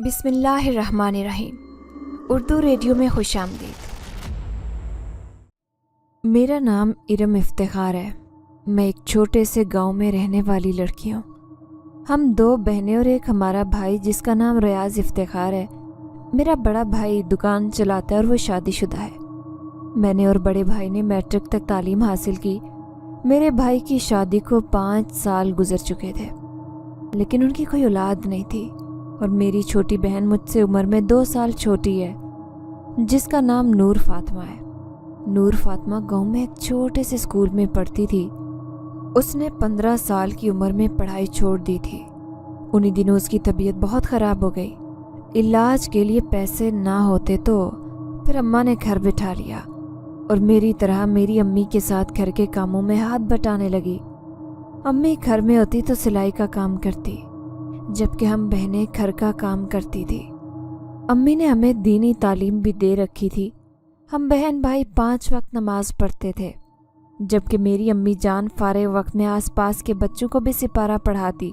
بسم اللہ الرحمن الرحیم۔ اردو ریڈیو میں خوش آمدید۔ میرا نام ارم افتخار ہے۔ میں ایک چھوٹے سے گاؤں میں رہنے والی لڑکی ہوں۔ ہم 2 بہنیں اور ایک ہمارا بھائی جس کا نام ریاض افتخار ہے۔ میرا بڑا بھائی دکان چلاتا ہے اور وہ شادی شدہ ہے۔ میں نے اور بڑے بھائی نے میٹرک تک تعلیم حاصل کی۔ میرے بھائی کی شادی کو 5 سال گزر چکے تھے، لیکن ان کی کوئی اولاد نہیں تھی، اور میری چھوٹی بہن مجھ سے عمر میں 2 سال چھوٹی ہے، جس کا نام نور فاطمہ ہے۔ نور فاطمہ گاؤں میں ایک چھوٹے سے اسکول میں پڑھتی تھی۔ اس نے 15 سال کی عمر میں پڑھائی چھوڑ دی تھی۔ انہی دنوں اس کی طبیعت بہت خراب ہو گئی۔ علاج کے لیے پیسے نہ ہوتے تو پھر اماں نے گھر بٹھا لیا، اور میری طرح میری امی کے ساتھ گھر کے کاموں میں ہاتھ بٹانے لگی۔ امی گھر میں ہوتی تو سلائی کا کام کرتی، جبکہ ہم بہنیں گھر کا کام کرتی تھی۔ امی نے ہمیں دینی تعلیم بھی دے رکھی تھی۔ ہم بہن بھائی 5 وقت نماز پڑھتے تھے، جبکہ میری امی جان فارغ وقت میں آس پاس کے بچوں کو بھی سپارہ پڑھاتی۔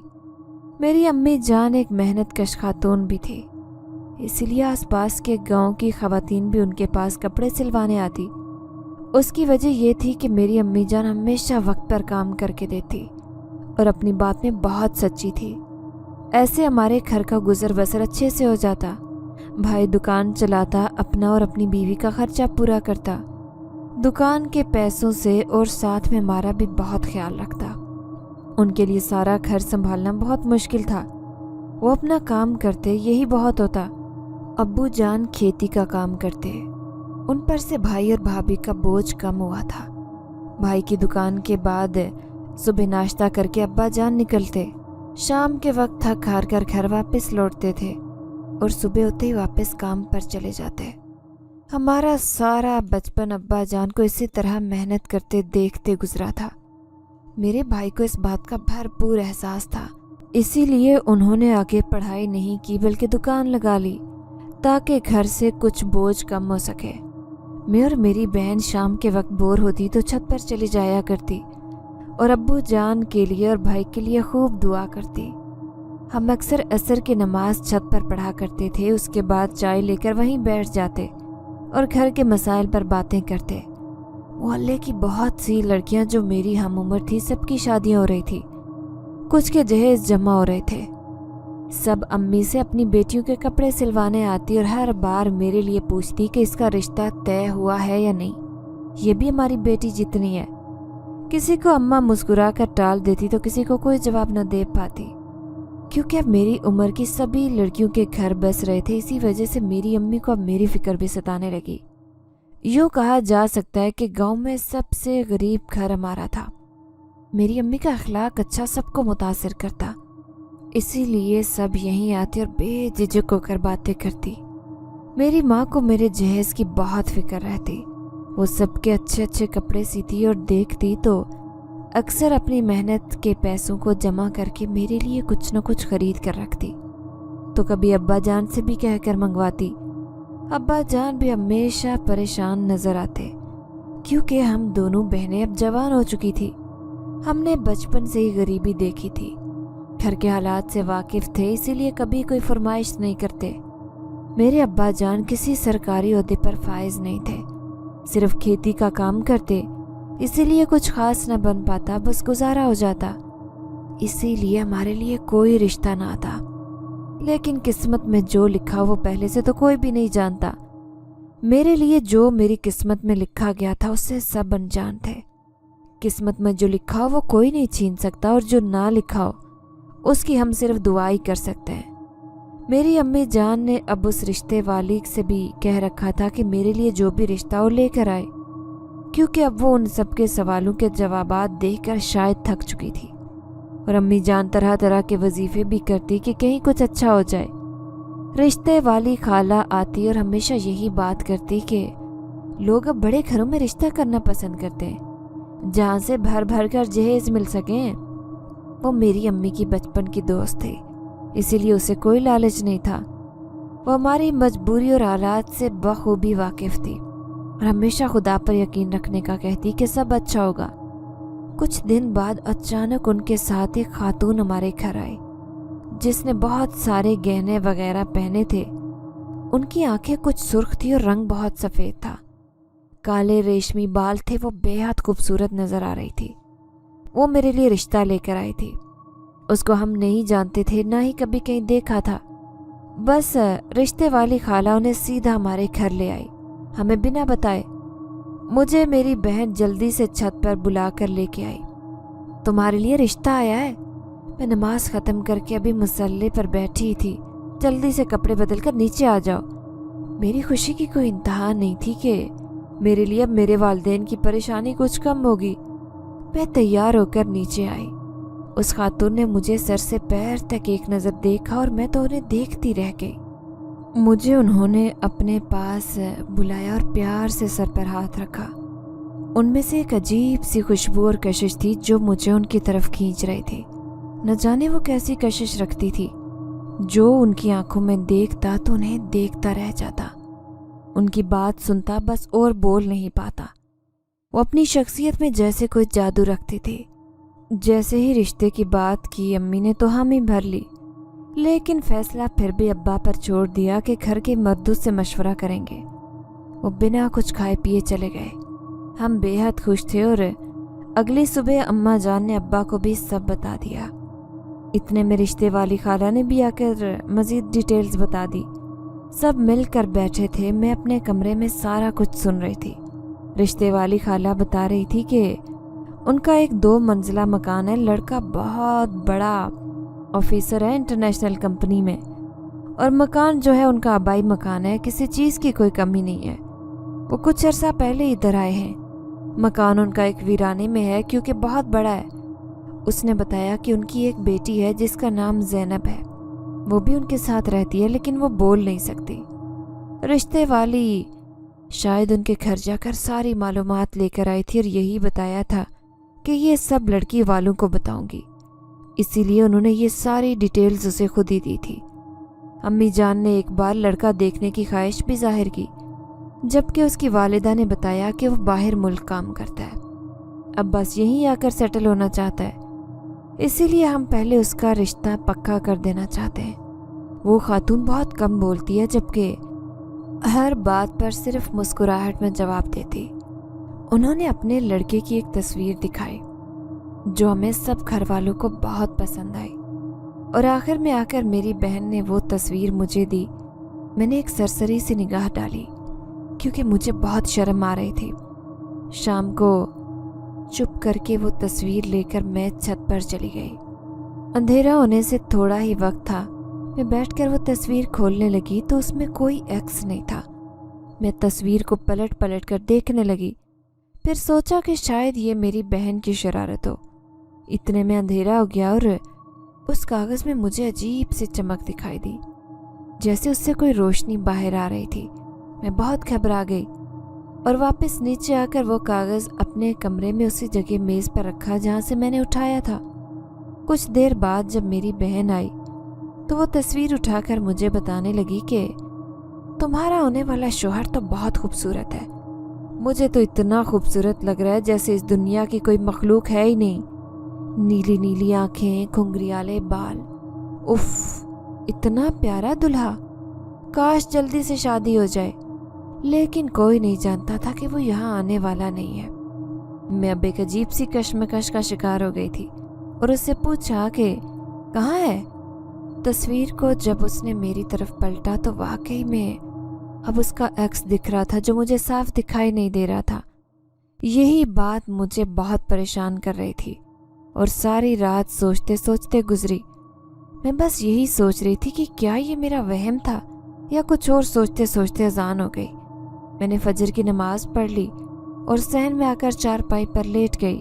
میری امی جان ایک محنت کش خاتون بھی تھی، اسی لیے آس پاس کے گاؤں کی خواتین بھی ان کے پاس کپڑے سلوانے آتی۔ اس کی وجہ یہ تھی کہ میری امی جان ہمیشہ وقت پر کام کر کے دیتی اور اپنی بات میں بہت سچی تھی۔ ایسے ہمارے گھر کا گزر بسر اچھے سے ہو جاتا۔ بھائی دکان چلاتا، اپنا اور اپنی بیوی کا خرچہ پورا کرتا، دکان کے پیسوں سے، اور ساتھ میں ہمارا بھی بہت خیال رکھتا۔ ان کے لیے سارا گھر سنبھالنا بہت مشکل تھا۔ وہ اپنا کام کرتے، یہی بہت ہوتا۔ ابو جان کھیتی کا کام کرتے، ان پر سے بھائی اور بھابھی کا بوجھ کم ہوا تھا۔ بھائی کی دکان کے بعد صبح ناشتہ کر کے ابا جان نکلتے، شام کے وقت تھک ہار کر گھر واپس لوٹتے تھے، اور صبح ہوتے ہی واپس کام پر چلے جاتے۔ ہمارا سارا بچپن ابا جان کو اسی طرح محنت کرتے دیکھتے گزرا تھا۔ میرے بھائی کو اس بات کا بھرپور احساس تھا، اسی لیے انہوں نے آگے پڑھائی نہیں کی بلکہ دکان لگا لی، تاکہ گھر سے کچھ بوجھ کم ہو سکے۔ میں اور میری بہن شام کے وقت بور ہوتی تو چھت پر چلی جایا کرتی، اور ابو جان کے لیے اور بھائی کے لیے خوب دعا کرتی۔ ہم اکثر عصر کی نماز چھت پر پڑھا کرتے تھے، اس کے بعد چائے لے کر وہیں بیٹھ جاتے اور گھر کے مسائل پر باتیں کرتے۔ محلے کی بہت سی لڑکیاں جو میری ہم عمر تھی، سب کی شادیاں ہو رہی تھی، کچھ کے جہیز جمع ہو رہے تھے۔ سب امی سے اپنی بیٹیوں کے کپڑے سلوانے آتی اور ہر بار میرے لیے پوچھتی کہ اس کا رشتہ طے ہوا ہے یا نہیں، یہ بھی ہماری بیٹی جتنی ہے۔ کسی کو اماں مسکرا کر ٹال دیتی تو کسی کو کوئی جواب نہ دے پاتی، کیونکہ اب میری عمر کی سبھی لڑکیوں کے گھر بس رہے تھے۔ اسی وجہ سے میری امی کو اب میری فکر بھی ستانے لگی۔ یوں کہا جا سکتا ہے کہ گاؤں میں سب سے غریب گھر ہمارا تھا۔ میری امی کا اخلاق اچھا سب کو متاثر کرتا، اسی لیے سب یہیں آتے اور بے جھجک ہو کر باتیں کرتی۔ میری ماں کو میرے جہیز کی بہت فکر رہتی۔ وہ سب کے اچھے اچھے کپڑے سیتی اور دیکھتی تو اکثر اپنی محنت کے پیسوں کو جمع کر کے میرے لیے کچھ نہ کچھ خرید کر رکھتی، تو کبھی ابا جان سے بھی کہہ کر منگواتی۔ ابا جان بھی ہمیشہ پریشان نظر آتے، کیونکہ ہم دونوں بہنیں اب جوان ہو چکی تھی۔ ہم نے بچپن سے ہی غریبی دیکھی تھی، گھر کے حالات سے واقف تھے، اسی لیے کبھی کوئی فرمائش نہیں کرتے۔ میرے ابا جان کسی سرکاری عہدے پر فائز نہیں تھے، صرف کھیتی کا کام کرتے، اسی لیے کچھ خاص نہ بن پاتا، بس گزارا ہو جاتا۔ اسی لیے ہمارے لیے کوئی رشتہ نہ آتا، لیکن قسمت میں جو لکھا وہ پہلے سے تو کوئی بھی نہیں جانتا۔ میرے لیے جو میری قسمت میں لکھا گیا تھا اس سے سب انجان تھے۔ قسمت میں جو لکھا ہو وہ کوئی نہیں چھین سکتا، اور جو نہ لکھا ہو اس کی ہم صرف دعا ہی کر سکتے ہیں۔ میری امی جان نے اب اس رشتے والی سے بھی کہہ رکھا تھا کہ میرے لیے جو بھی رشتہ ہو لے کر آئے، کیونکہ اب وہ ان سب کے سوالوں کے جوابات دیکھ کر شاید تھک چکی تھی، اور امی جان طرح طرح کے وظیفے بھی کرتی کہ کہیں کچھ اچھا ہو جائے۔ رشتے والی خالہ آتی اور ہمیشہ یہی بات کرتی کہ لوگ اب بڑے گھروں میں رشتہ کرنا پسند کرتے ہیں، جہاں سے بھر بھر کر جہیز مل سکیں۔ وہ میری امی کی بچپن کی دوست تھی، اسی لیے اسے کوئی لالچ نہیں تھا۔ وہ ہماری مجبوری اور حالات سے بخوبی واقف تھی، اور ہمیشہ خدا پر یقین رکھنے کا کہتی کہ سب اچھا ہوگا۔ کچھ دن بعد اچانک ان کے ساتھ ایک خاتون ہمارے گھر آئی، जिस ने बहुत सारे गहने वगैरह पहने थे। उनकी आंखें कुछ सुर्ख थी और रंग बहुत सफ़ेद था। काले रेशमी बाल थे, वो बेहद खूबसूरत नज़र आ रही थी। वो मेरे लिए रिश्ता लेकर आई थी। उसको हम नहीं जानते थे, ना ही कभी कहीं देखा था। बस रिश्ते वाली खाला उन्हें सीधा हमारे घर ले आई, हमें बिना बताए। मुझे मेरी बहन जल्दी से छत पर बुला कर लेके आई। तुम्हारे लिए रिश्ता आया है। मैं नमाज ख़त्म करके अभी मुसल्ले पर बैठी थी। जल्दी से कपड़े बदल कर नीचे आ जाओ। मेरी खुशी की कोई इंतहा नहीं थी कि मेरे लिए अब मेरे वालिदैन की परेशानी कुछ कम होगी। मैं तैयार होकर नीचे आई। उस खातून ने मुझे सर से पैर तक एक नज़र देखा और मैं तो उन्हें देखती रह गई। मुझे उन्होंने अपने पास बुलाया और प्यार से सर पर हाथ रखा। उनमें से एक अजीब सी खुशबू और कशिश थी जो मुझे उनकी तरफ खींच रही थी। न जाने वो कैसी कशिश रखती थी। जो उनकी आंखों में देखता तो उन्हें देखता रह जाता। उनकी बात सुनता बस और बोल नहीं पाता। वो अपनी शख्सियत में जैसे कोई जादू रखती थी। जैसे ही रिश्ते की बात की अम्मी ने तो हामी भर ली, लेकिन फैसला फिर भी अब्बा पर छोड़ दिया कि घर के मर्दों से मशवरा करेंगे। वो बिना कुछ खाए पिए चले गए। हम बेहद खुश थे और अगली सुबह अम्मा जान ने अब्बा को भी सब बता दिया। इतने में रिश्ते वाली खाला ने भी आकर मज़ीद डिटेल्स बता दी। सब मिलकर बैठे थे। मैं अपने कमरे में सारा कुछ सुन रही थी। रिश्ते वाली खाला बता रही थी कि उनका एक 2 मंजिला मकान है। लड़का बहुत बड़ा ऑफिसर है इंटरनेशनल कंपनी में, और मकान जो है उनका आबाई मकान है। किसी चीज़ की कोई कमी नहीं है। वो कुछ अरसा पहले इधर आए हैं। मकान उनका एक वीराने में है क्योंकि बहुत बड़ा है। उसने बताया कि उनकी एक बेटी है जिसका नाम ज़ैनब है। वो भी उनके साथ रहती है, लेकिन वो बोल नहीं सकती। रिश्ते वाली शायद उनके घर जाकर सारी मालूमात लेकर आई थी और यही बताया था कि ये सब लड़की वालों को बताऊंगी। इसीलिए उन्होंने ये सारी डिटेल्स उसे खुद ही दी थी। अम्मी जान ने एक बार लड़का देखने की ख्वाहिश भी जाहिर की, जबकि उसकी वालिदा ने बताया कि वो बाहर मुल्क काम करता है, अब बस यहीं आकर सेटल होना चाहता है। इसीलिए हम पहले उसका रिश्ता पक्का कर देना चाहते हैं। वो खातून बहुत कम बोलती है, जबकि हर बात पर सिर्फ मुस्कुराहट में जवाब देती। उन्होंने अपने लड़के की एक तस्वीर दिखाई जो हमें सब घर वालों को बहुत पसंद आई, और आखिर में आकर मेरी बहन ने वो तस्वीर मुझे दी। मैंने एक सरसरी सी निगाह डाली क्योंकि मुझे बहुत शर्म आ रही थी। शाम को चुप करके वो तस्वीर लेकर मैं छत पर चली गई। अंधेरा होने से थोड़ा ही वक्त था। मैं बैठकर वो तस्वीर खोलने लगी तो उसमें कोई एक्स नहीं था। मैं तस्वीर को पलट पलट कर देखने लगी, फिर सोचा कि शायद ये मेरी बहन की शरारत हो। इतने में अंधेरा हो गया और उस कागज़ में मुझे अजीब सी चमक दिखाई दी, जैसे उससे कोई रोशनी बाहर आ रही थी। मैं बहुत घबरा गई और वापस नीचे आकर वो कागज़ अपने कमरे में उसी जगह मेज़ पर रखा जहाँ से मैंने उठाया था। कुछ देर बाद जब मेरी बहन आई तो वो तस्वीर उठाकर मुझे बताने लगी कि तुम्हारा होने वाला शौहर तो बहुत खूबसूरत है। मुझे तो इतना खूबसूरत लग रहा है जैसे इस दुनिया की कोई मखलूक है ही नहीं। नीली नीली आंखें, घुंघरियाले बाल, उफ, इतना प्यारा दुल्हा। काश जल्दी से शादी हो जाए। लेकिन कोई नहीं जानता था कि वो यहाँ आने वाला नहीं है। मैं अब एक अजीब सी कश्मकश का शिकार हो गई थी और उससे पूछा कि कहाँ है। तस्वीर को जब उसने मेरी तरफ पलटा तो वाकई में अब उसका एक्स दिख रहा था जो मुझे साफ दिखाई नहीं दे रहा था। यही बात मुझे बहुत परेशान कर रही थी और सारी रात सोचते सोचते गुजरी। मैं बस यही सोच रही थी कि क्या ये मेरा वहम था या कुछ और। सोचते सोचते अजान हो गई। मैंने फजर की नमाज पढ़ ली और सहन में आकर चारपाई पर लेट गई।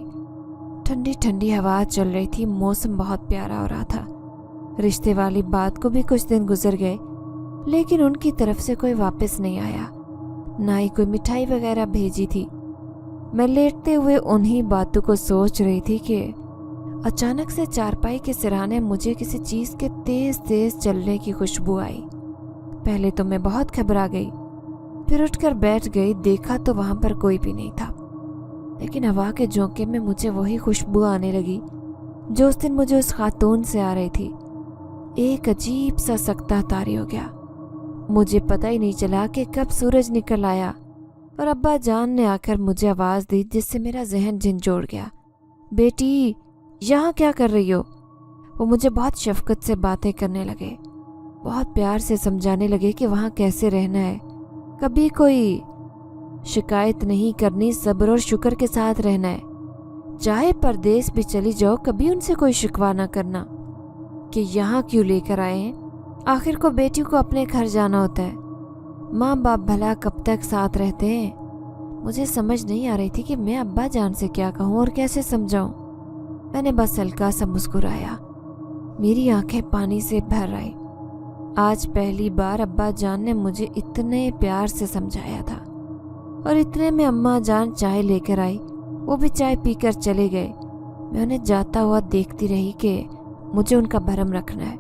ठंडी ठंडी हवा चल रही थी। मौसम बहुत प्यारा हो रहा था। रिश्ते वाली बात को भी कुछ दिन गुजर गए, लेकिन उनकी तरफ से कोई वापस नहीं आया, ना ही कोई मिठाई वगैरह भेजी थी। मैं लेटते हुए उन्हीं बातों को सोच रही थी कि अचानक से चारपाई के सिरहाने मुझे किसी चीज़ के तेज तेज चलने की खुशबू आई। पहले तो मैं बहुत घबरा गई, फिर उठकर बैठ गई। देखा तो वहाँ पर कोई भी नहीं था, लेकिन हवा के झोंके में मुझे वही खुशबू आने लगी जो उस दिन मुझे उस खातून से आ रही थी। एक अजीब सा सकता तारी हो गया। मुझे पता ही नहीं चला कि कब सूरज निकल आया और अब्बा जान ने आकर मुझे आवाज़ दी, जिससे मेरा जहन झंझोड़ गया। बेटी, यहाँ क्या कर रही हो? वो मुझे बहुत शफकत से बातें करने लगे, बहुत प्यार से समझाने लगे कि वहाँ कैसे रहना है, कभी कोई शिकायत नहीं करनी, सब्र और शुक्र के साथ रहना है। चाहे परदेश भी चली जाओ, कभी उनसे कोई शिकवा ना करना कि यहाँ क्यों लेकर आए हैं। आखिर को बेटी को अपने घर जाना होता है। माँ बाप भला कब तक साथ रहते हैं। मुझे समझ नहीं आ रही थी कि मैं अब्बा जान से क्या कहूँ और कैसे समझाऊँ। मैंने बस हल्का सा मुस्कुराया। मेरी आंखें पानी से भर आई। आज पहली बार अब्बा जान ने मुझे इतने प्यार से समझाया था। और इतने में अम्मा जान चाय लेकर आई। वो भी चाय पीकर चले गए। मैं उन्हें जाता हुआ देखती रही कि मुझे उनका भरम रखना है।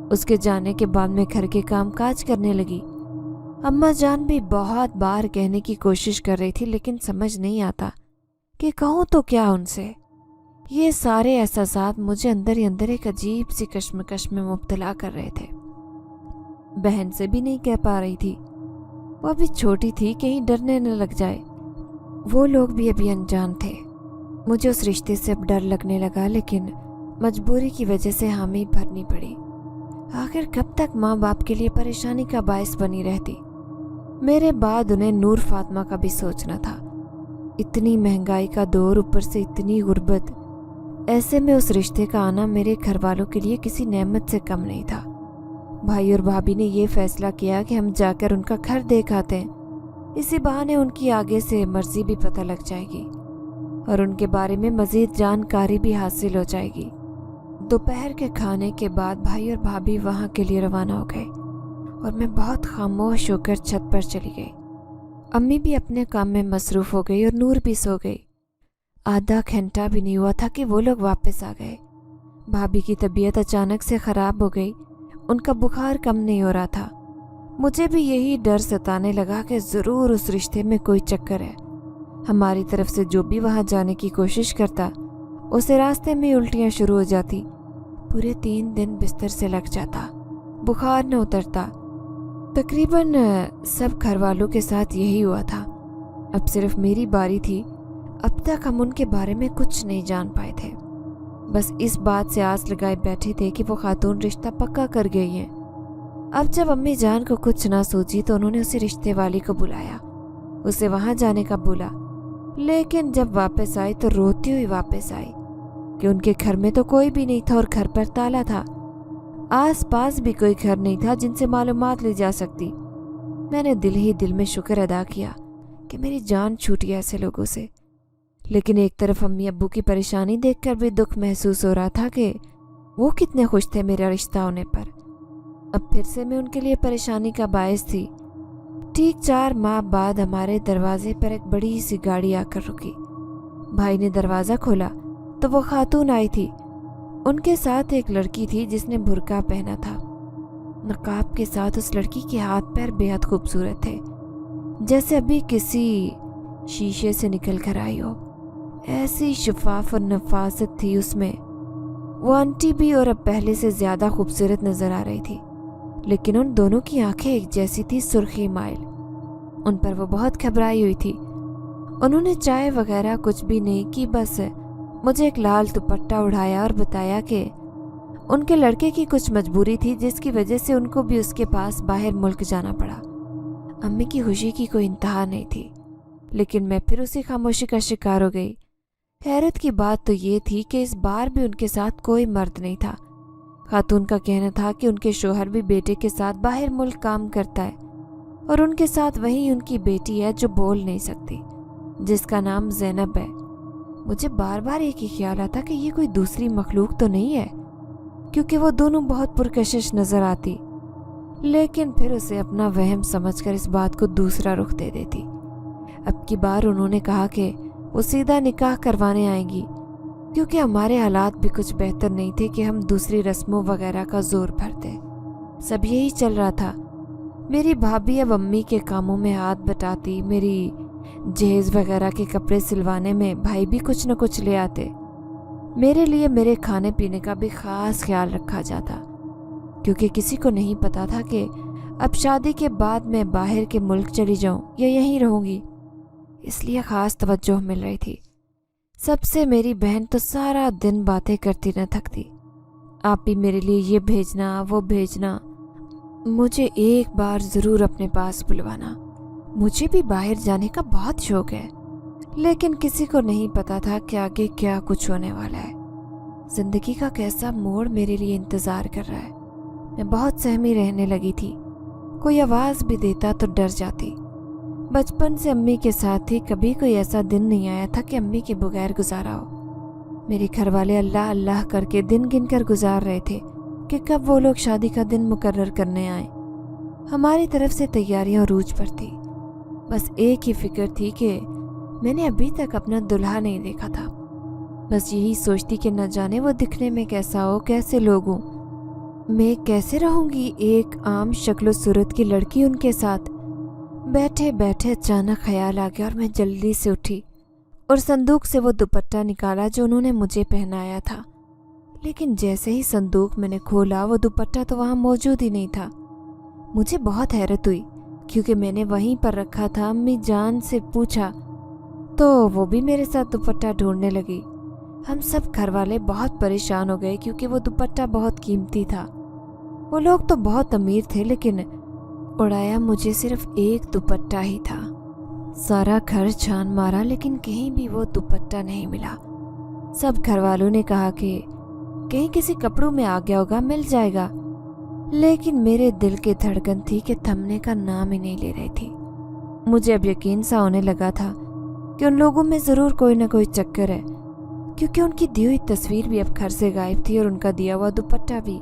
उसके जाने के बाद मैं घर के काम काज करने लगी। अम्मा जान भी बहुत बार कहने की कोशिश कर रही थी, लेकिन समझ नहीं आता कि कहूँ तो क्या उनसे। ये सारे एहसासात मुझे अंदर ही अंदर एक अजीब सी कश्मकश में मुब्तला कर रहे थे। बहन से भी नहीं कह पा रही थी, वो अभी छोटी थी, कहीं डरने न लग जाए। वो लोग भी अभी अनजान थे। मुझे उस रिश्ते से अब डर लगने लगा, लेकिन मजबूरी की वजह से हामी भरनी पड़ी। आखिर कब तक माँ बाप के लिए परेशानी का बायस बनी रहती। मेरे बाद उन्हें नूर फातिमा का भी सोचना था। इतनी महंगाई का दौर, ऊपर से इतनी गुर्बत। ऐसे में उस रिश्ते का आना मेरे घर वालों के लिए किसी नेमत से कम नहीं था। भाई और भाभी ने ये फैसला किया कि हम जाकर उनका घर देख आते हैं। इसी बहाने उनकी आगे से मर्जी भी पता लग जाएगी और उनके बारे में मज़ीद जानकारी भी हासिल हो जाएगी। दोपहर के खाने के बाद भाई और भाभी वहाँ के लिए रवाना हो गए और मैं बहुत खामोश होकर छत पर चली गई। अम्मी भी अपने काम में मसरूफ़ हो गई और नूर भी सो गई। आधा घंटा भी नहीं हुआ था कि वो लोग वापस आ गए। भाभी की तबीयत अचानक से ख़राब हो गई। उनका बुखार कम नहीं हो रहा था। मुझे भी यही डर सताने लगा कि ज़रूर उस रिश्ते में कोई चक्कर है। हमारी तरफ से जो भी वहाँ जाने की कोशिश करता, उसे रास्ते में उल्टियाँ शुरू हो जाती। पूरे 3 दिन बिस्तर से लग जाता, बुखार न उतरता। तकरीबन सब घर वालों के साथ यही हुआ था। अब सिर्फ मेरी बारी थी। अब तक हम उनके बारे में कुछ नहीं जान पाए थे। बस इस बात से आस लगाए बैठे थे कि वो खातून रिश्ता पक्का कर गई है। अब जब अम्मी जान को कुछ ना सूझी तो उन्होंने उसे रिश्ते वाली को बुलाया, उसे वहाँ जाने का बोला। लेकिन जब वापस आई तो रोती हुई वापस आई कि उनके घर में तो कोई भी नहीं था और घर पर ताला था। आस पास भी कोई घर नहीं था जिनसे मालूमात ली जा सकती। मैंने दिल ही दिल में शुक्र अदा किया कि मेरी जान छूटी ऐसे लोगों से। लेकिन एक तरफ अम्मी अब्बू की परेशानी देखकर भी दुख महसूस हो रहा था कि वो कितने खुश थे मेरा रिश्ता होने पर। अब फिर से मैं उनके लिए परेशानी का बायस थी। ठीक 4 माह बाद हमारे दरवाजे पर एक बड़ी सी गाड़ी आकर रुकी। भाई ने दरवाज़ा खोला तो वो खातून आई थी। उनके साथ एक लड़की थी जिसने बुर्का पहना था। नकाब के साथ उस लड़की के हाथ पैर बेहद खूबसूरत थे, जैसे अभी किसी शीशे से निकल कर आई हो। ऐसी शफाफ और नफासत थी उसमें। वो आंटी भी और अब पहले से ज़्यादा खूबसूरत नज़र आ रही थी, लेकिन उन दोनों की आंखें एक जैसी थी, सुर्खी माइल। उन पर वो बहुत घबराई हुई थी। उन्होंने चाय वगैरह कुछ भी नहीं की, बस मुझे एक लाल दुपट्टा उड़ाया और बताया कि उनके लड़के की कुछ मजबूरी थी जिसकी वजह से उनको भी उसके पास बाहर मुल्क जाना पड़ा। अम्मी की खुशी की कोई इंतहा नहीं थी, लेकिन मैं फिर उसी खामोशी का शिकार हो गई। हैरत की बात तो ये थी कि इस बार भी उनके साथ कोई मर्द नहीं था। खातून का कहना था कि उनके शोहर भी बेटे के साथ बाहर मुल्क काम करता है और उनके साथ वही उनकी बेटी है जो बोल नहीं सकती, जिसका नाम ज़ैनब है। मुझे बार बार एक ही ख्याल आता कि ये कोई दूसरी मखलूक तो नहीं है, क्योंकि वो दोनों बहुत पुरकशिश नज़र आती। लेकिन फिर उसे अपना वहम समझकर इस बात को दूसरा रुख दे देती। अब की बार उन्होंने कहा कि वो सीधा निकाह करवाने आएंगी, क्योंकि हमारे हालात भी कुछ बेहतर नहीं थे कि हम दूसरी रस्मों वगैरह का जोर भरते। सब यही चल रहा था। मेरी भाभी अब अम्मी के कामों में हाथ बटाती, मेरी जहेज वगैरह के कपड़े सिलवाने में भाई भी कुछ न कुछ ले आते। मेरे लिए मेरे खाने पीने का भी ख़ास ख्याल रखा जाता। کیونکہ کسی کو نہیں پتا تھا کہ اب شادی کے بعد میں باہر کے ملک چلی جاؤں یا یہیں رہوں گی، اس لیے خاص توجہ مل رہی تھی۔ سب سے میری بہن تو سارا دن باتیں کرتی نہ تھکتی، آپ بھی میرے لیے یہ بھیجنا وہ بھیجنا، مجھے ایک بار ضرور اپنے پاس بلوانا۔ مجھے بھی باہر جانے کا بہت شوق ہے، لیکن کسی کو نہیں پتا تھا کہ آگے کیا کچھ ہونے والا ہے، زندگی کا کیسا موڑ میرے لیے انتظار کر رہا ہے۔ میں بہت سہمی رہنے لگی تھی، کوئی آواز بھی دیتا تو ڈر جاتی۔ بچپن سے امی کے ساتھ تھی، کبھی کوئی ایسا دن نہیں آیا تھا کہ امی کے بغیر گزارا ہو۔ میرے گھر والے اللہ اللہ کر کے دن گن کر گزار رہے تھے کہ کب وہ لوگ شادی کا دن مقرر کرنے آئیں۔ ہماری طرف سے تیاریاں عروج پر تھی، بس ایک ہی فکر تھی کہ میں نے ابھی تک اپنا دلہا نہیں دیکھا تھا۔ بس یہی سوچتی کہ نہ جانے وہ دکھنے میں کیسا ہو، کیسے لوگ ہوں، میں کیسے رہوں گی ایک عام شکل و صورت کی لڑکی ان کے ساتھ۔ بیٹھے بیٹھے اچانک خیال آ گیا اور میں جلدی سے اٹھی اور صندوق سے وہ دوپٹہ نکالا جو انہوں نے مجھے پہنایا تھا۔ لیکن جیسے ہی صندوق میں نے کھولا، وہ دوپٹہ تو وہاں موجود ہی نہیں تھا۔ مجھے بہت حیرت ہوئی کیونکہ میں نے وہیں پر رکھا تھا۔ امی جان سے پوچھا تو وہ بھی میرے ساتھ دوپٹہ ڈھونڈنے لگی۔ ہم سب گھر والے بہت پریشان ہو گئے کیونکہ وہ دوپٹہ بہت قیمتی تھا۔ وہ لوگ تو بہت امیر تھے، لیکن اڑایا مجھے صرف ایک دوپٹہ ہی تھا۔ سارا گھر چھان مارا لیکن کہیں بھی وہ دوپٹہ نہیں ملا۔ سب گھر والوں نے کہا کہ کہیں کسی کپڑوں میں آ گیا ہوگا، مل جائے گا، لیکن میرے دل کی دھڑکن تھی کہ تھمنے کا نام ہی نہیں لے رہی تھی۔ مجھے اب یقین سا ہونے لگا تھا کہ ان لوگوں میں ضرور کوئی نہ کوئی چکر ہے، کیونکہ ان کی دی ہوئی تصویر بھی اب گھر سے غائب تھی اور ان کا دیا ہوا دوپٹہ بھی۔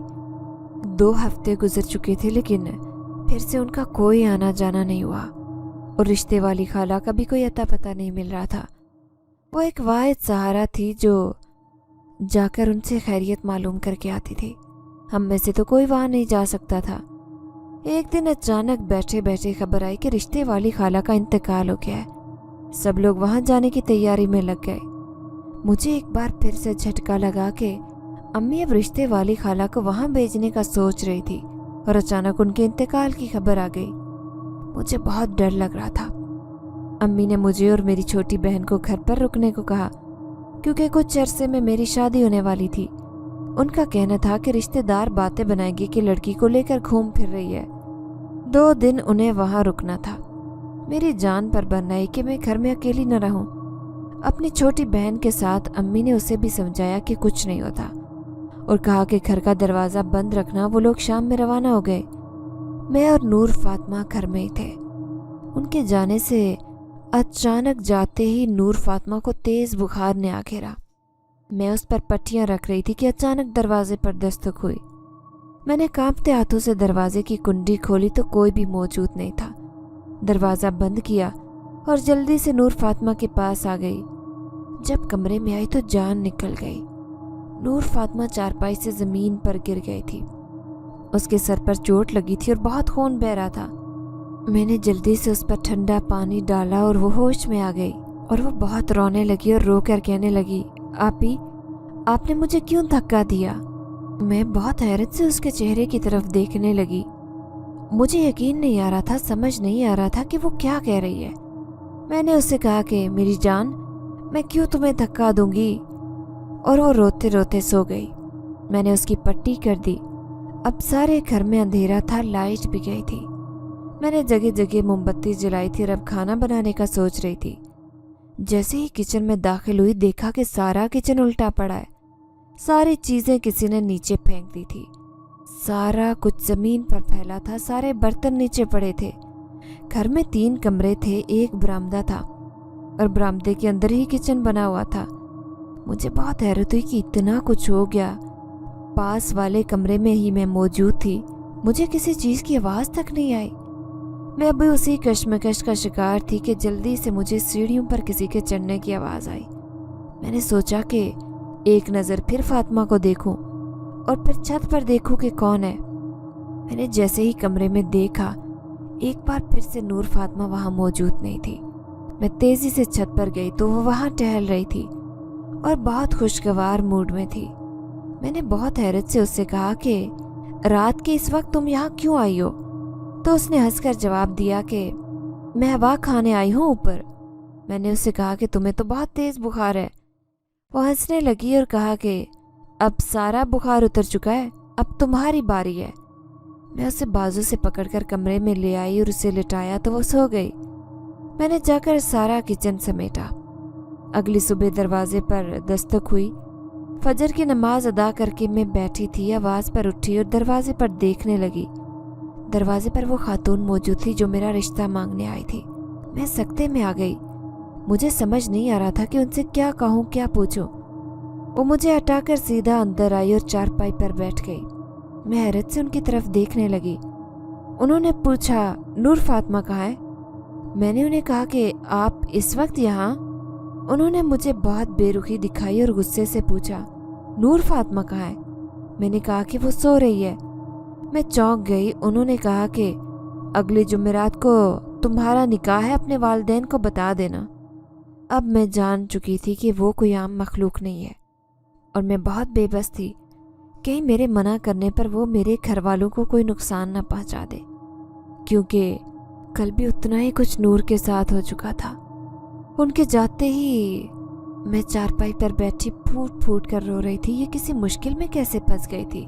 2 ہفتے گزر چکے تھے لیکن پھر سے ان کا کوئی آنا جانا نہیں ہوا، اور رشتے والی خالہ کا بھی کوئی اتا پتہ نہیں مل رہا تھا۔ وہ ایک واحد سہارا تھی جو جا کر ان سے خیریت معلوم کر کے آتی تھی۔ ہم میں سے تو کوئی وہاں نہیں جا سکتا تھا۔ ایک دن اچانک بیٹھے بیٹھے خبر آئی کہ رشتے والی خالہ کا انتقال ہو گیا ہے۔ سب لوگ وہاں جانے کی تیاری میں لگ گئے۔ مجھے ایک بار پھر سے جھٹکا لگا کہ امی اب رشتے والی خالہ کو وہاں بھیجنے کا سوچ رہی تھی، اور اچانک ان کے انتقال کی خبر آ گئی۔ مجھے بہت ڈر لگ رہا تھا۔ امی نے مجھے اور میری چھوٹی بہن کو گھر پر رکنے کو کہا کیونکہ کچھ عرصے میں میری شادی ہونے والی تھی۔ ان کا کہنا تھا کہ رشتہ دار باتیں بنائیں گے کہ لڑکی کو لے کر گھوم پھر رہی ہے۔ 2 دن انہیں وہاں رکنا تھا۔ میری جان پر بن آئی کہ میں گھر میں اکیلی نہ رہوں۔ اپنی چھوٹی بہن کے ساتھ امی نے اسے بھی سمجھایا کہ کچھ نہیں ہوتا، اور کہا کہ گھر کا دروازہ بند رکھنا۔ وہ لوگ شام میں روانہ ہو گئے۔ میں اور نور فاطمہ گھر میں ہی تھے۔ ان کے جانے سے اچانک جاتے ہی نور فاطمہ کو تیز بخار نے آ گھیرا۔ میں اس پر پٹیاں رکھ رہی تھی کہ اچانک دروازے پر دستک ہوئی۔ میں نے کانپتے ہاتھوں سے دروازے کی کنڈی کھولی تو کوئی بھی موجود نہیں تھا۔ دروازہ بند کیا اور جلدی سے نور فاطمہ کے پاس آ گئی۔ جب کمرے میں آئی تو جان نکل گئی۔ نور فاطمہ چارپائی سے زمین پر گر گئی تھی۔ اس کے سر پر چوٹ لگی تھی اور بہت خون بہہ رہا تھا۔ میں نے جلدی سے اس پر ٹھنڈا پانی ڈالا اور وہ ہوش میں آ گئی، اور وہ بہت رونے لگی اور رو کر کہنے لگی، آپی آپ نے مجھے کیوں دھکا دیا؟ میں بہت حیرت سے اس کے چہرے کی طرف دیکھنے لگی۔ مجھے یقین نہیں آ رہا تھا، سمجھ نہیں آ رہا تھا کہ وہ کیا کہہ رہی ہے۔ میں نے اس سے کہا کہ میری جان میں کیوں تمہیں دھکا دوں گی، اور وہ روتے روتے سو گئی۔ میں نے اس کی پٹی کر دی۔ اب سارے گھر میں اندھیرا تھا، لائٹ بھی گئی تھی۔ میں نے جگہ جگہ موم بتی جلائی تھی اور اب کھانا بنانے کا سوچ رہی تھی۔ جیسے ہی کچن میں داخل ہوئی دیکھا کہ سارا کچن الٹا پڑا ہے۔ ساری چیزیں کسی نے نیچے پھینک دی تھی۔ سارا کچھ زمین پر پھیلا تھا، سارے برتن نیچے پڑے تھے۔ گھر میں 3 کمرے تھے، ایک برآمدہ تھا، اور برآمدے کے اندر ہی کچن بنا ہوا تھا۔ مجھے بہت حیرت ہوئی کہ اتنا کچھ ہو گیا۔ پاس والے کمرے میں ہی میں موجود تھی، مجھے کسی چیز کی آواز تک نہیں آئی۔ میں ابھی اسی کشمکش کا شکار تھی کہ جلدی سے مجھے سیڑھیوں پر کسی کے چڑھنے کی آواز آئی۔ میں نے سوچا کہ ایک نظر پھر فاطمہ کو دیکھوں اور پھر چھت پر دیکھوں کہ کون ہے۔ میں نے جیسے ہی کمرے میں دیکھا، ایک بار پھر سے نور فاطمہ وہاں موجود نہیں تھی۔ میں تیزی سے چھت پر گئی تو وہ وہاں ٹہل رہی تھی اور بہت خوشگوار موڈ میں تھی۔ میں نے بہت حیرت سے اس سے کہا کہ रात के इस वक्त तुम यहाँ क्यों आई हो? तो उसने हंसकर जवाब दिया कि मैं हवा खाने आई हूँ ऊपर। मैंने उससे कहा कि तुम्हें तो बहुत तेज़ बुखार है। वो हंसने लगी और कहा कि अब सारा बुखार उतर चुका है, अब तुम्हारी बारी है। मैं उसे बाजू से पकड़कर कमरे में ले आई और उसे लिटाया तो वो सो गई। मैंने जाकर सारा किचन समेटा। अगली सुबह दरवाजे पर दस्तक हुई। फजर की नमाज अदा करके मैं बैठी थी, आवाज़ पर उठी और दरवाजे पर देखने लगी। दरवाजे पर वो खातून मौजूद थी जो मेरा रिश्ता मांगने आई थी। मैं सकते में आ गई। मुझे समझ नहीं आ रहा था कि उनसे क्या कहूँ, क्या पूछूं। वो मुझे हटाकर सीधा अंदर आई और चारपाई पर बैठ गई। मैं हैरत से उनकी तरफ देखने लगी। उन्होंने पूछा, नूर फातिमा कहाँ है? मैंने उन्हें कहा कि आप इस वक्त यहाँ? उन्होंने मुझे बहुत बेरुखी दिखाई और गुस्से से पूछा, नूर फातिमा कहाँ है? मैंने कहा कि वो सो रही है। मैं चौंक गई। उन्होंने कहा कि अगली जुमेरात को तुम्हारा निकाह है, अपने वालिदैन को बता देना। अब मैं जान चुकी थी कि वो कोई आम मखलूक नहीं है और मैं बहुत बेबस थी। कहीं मेरे मना करने पर वो मेरे घर वालों को कोई नुकसान न पहुंचा दे, क्योंकि कल भी उतना ही कुछ नूर के साथ हो चुका था। उनके जाते ही मैं चारपाई पर बैठी फूट फूट कर रो रही थी। ये किसी मुश्किल में कैसे फंस गई थी,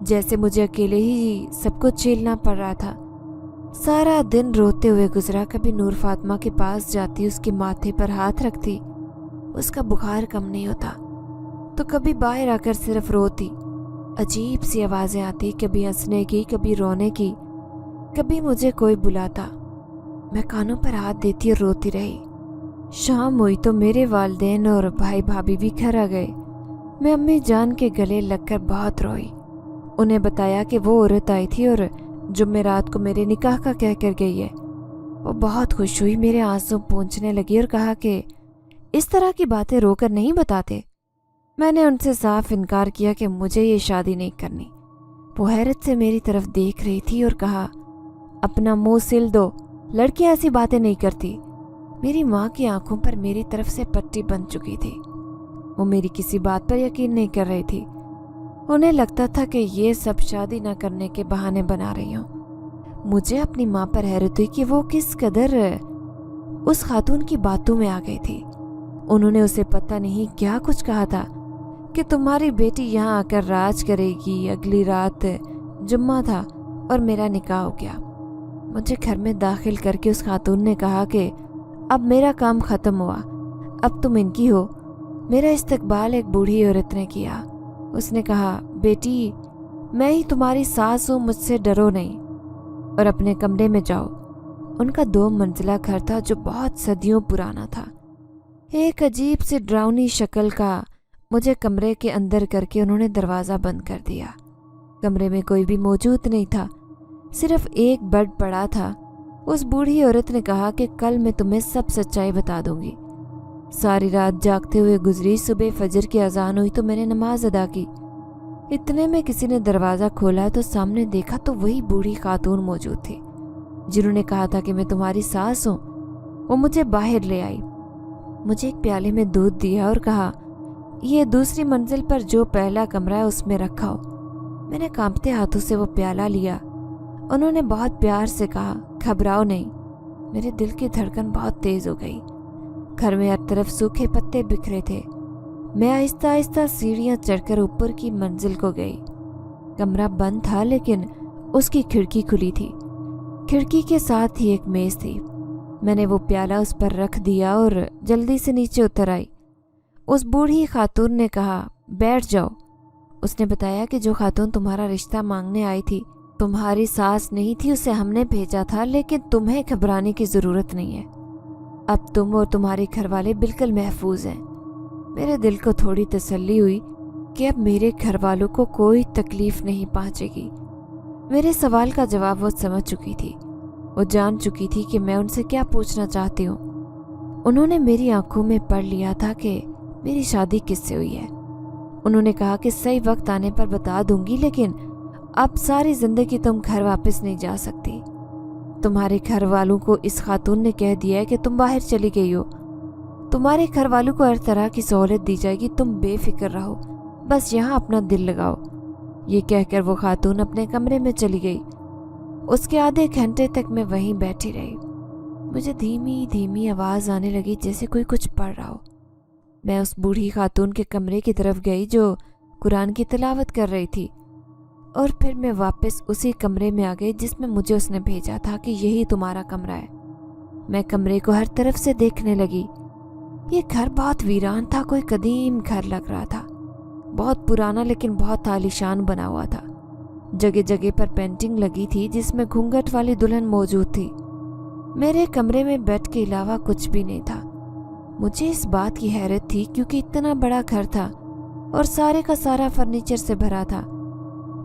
जैसे मुझे अकेले ही सब कुछ झेलना पड़ रहा था। सारा दिन रोते हुए गुजरा। कभी नूर फातिमा के पास जाती, उसके माथे पर हाथ रखती, उसका बुखार कम नहीं होता, तो कभी बाहर आकर सिर्फ रोती। अजीब सी आवाज़ें आती, कभी हंसने की, कभी रोने की, कभी मुझे कोई बुलाता। मैं कानों पर हाथ देती और रोती रही। शाम हुई तो मेरे वालिदैन और भाई भाभी भी घर आ गए। मैं अम्मी जान के गले लगकर बहुत रोई। उन्हें बताया कि वो औरत आई थी और जुमेरात को मेरे निकाह का कह कर गई है। वो बहुत खुश हुई, मेरे आंसू पोंछने लगी और कहा कि इस तरह की बातें रोकर नहीं बताते। मैंने उनसे साफ इनकार किया कि मुझे ये शादी नहीं करनी। वो हैरत से मेरी तरफ देख रही थी और कहा, अपना मुंह सिल दो, लड़कियां ऐसी बातें नहीं करती। मेरी माँ की आंखों पर मेरी तरफ से पट्टी बंध चुकी थी। वो मेरी किसी बात पर यकीन नहीं कर रही थी। उन्हें लगता था कि ये सब शादी न करने के बहाने बना रही हूँ। मुझे अपनी माँ पर हैरत हुई कि वो किस कदर उस खातून की बातों में आ गई थी। उन्होंने उसे पता नहीं क्या कुछ कहा था कि तुम्हारी बेटी यहाँ आकर राज करेगी। अगली रात जुम्मा था और मेरा निकाह हो गया। मुझे घर में दाखिल करके उस खातून ने कहा कि अब मेरा काम ख़त्म हुआ, अब तुम इनकी हो। मेरा इस्तकबाल एक बूढ़ी औरत ने किया। उसने कहा, बेटी मैं ही तुम्हारी सास हूँ, मुझसे डरो नहीं और अपने कमरे में जाओ। उनका 2 मंजिला घर था जो बहुत सदियों पुराना था। एक अजीब सी डरावनी शक्ल का। मुझे कमरे के अंदर करके उन्होंने दरवाज़ा बंद कर दिया। कमरे में कोई भी मौजूद नहीं था, सिर्फ एक बेड पड़ा था। उस बूढ़ी औरत ने कहा कि कल मैं तुम्हें सब सच्चाई बता दूंगी। सारी रात जागते हुए गुजरी। सुबह फजर की अजान हुई तो मैंने नमाज अदा की। इतने में किसी ने दरवाज़ा खोला तो सामने देखा तो वही बूढ़ी खातून मौजूद थी जिन्होंने कहा था कि मैं तुम्हारी सास हूँ। वो मुझे बाहर ले आई, मुझे एक प्याले में दूध दिया और कहा, ये दूसरी मंजिल पर जो पहला कमरा है उसमें रखा हो। मैंने कांपते हाथों से वो प्याला लिया। उन्होंने बहुत प्यार से कहा, घबराओ नहीं। मेरे दिल की धड़कन बहुत तेज़ हो गई। घर में हर तरफ सूखे पत्ते बिखरे थे। मैं आहिस्ता आहिस्ता सीढ़ियाँ चढ़कर ऊपर की मंजिल को गई। कमरा बंद था लेकिन उसकी खिड़की खुली थी। खिड़की के साथ ही एक मेज़ थी। मैंने वो प्याला उस पर रख दिया और जल्दी से नीचे उतर आई। उस बूढ़ी खातून ने कहा, बैठ जाओ। उसने बताया कि जो खातून तुम्हारा रिश्ता मांगने आई थी तुम्हारी सास नहीं थी, उसे हमने भेजा था, लेकिन तुम्हें घबराने की ज़रूरत नहीं है। अब तुम और तुम्हारे घर वाले बिल्कुल महफूज हैं। मेरे दिल को थोड़ी तसल्ली हुई कि अब मेरे घर वालों को कोई तकलीफ नहीं पहुंचेगी। मेरे सवाल का जवाब वो समझ चुकी थी। वो जान चुकी थी कि मैं उनसे क्या पूछना चाहती हूँ। उन्होंने मेरी आंखों में पढ़ लिया था कि मेरी शादी किससे हुई है। उन्होंने कहा कि सही वक्त आने पर बता दूंगी, लेकिन अब सारी जिंदगी तुम घर वापस नहीं जा सकती। तुम्हारे घर वालों को इस खातून ने कह दिया है कि तुम बाहर चली गई हो। तुम्हारे घर वालों को हर तरह की सहूलत दी जाएगी, तुम बेफिक्र रहो, बस यहाँ अपना दिल लगाओ। ये कहकर वो खातून अपने कमरे में चली गई। उसके आधे घंटे तक मैं वहीं बैठी रही। मुझे धीमी धीमी आवाज़ आने लगी जैसे कोई कुछ पढ़ रहा हो। मैं उस बूढ़ी खातून के कमरे की तरफ गई जो कुरान की तिलावत कर रही थी, और फिर मैं वापस उसी कमरे में आ गई जिसमें मुझे उसने भेजा था कि यही तुम्हारा कमरा है। मैं कमरे को हर तरफ से देखने लगी। ये घर बहुत वीरान था, कोई कदीम घर लग रहा था, बहुत पुराना लेकिन बहुत आलीशान बना हुआ था। जगह जगह पर पेंटिंग लगी थी जिसमें घूंघट वाली दुल्हन मौजूद थी। मेरे कमरे में बेड के अलावा कुछ भी नहीं था। मुझे इस बात की हैरत थी क्योंकि इतना बड़ा घर था और सारे का सारा फर्नीचर से भरा था।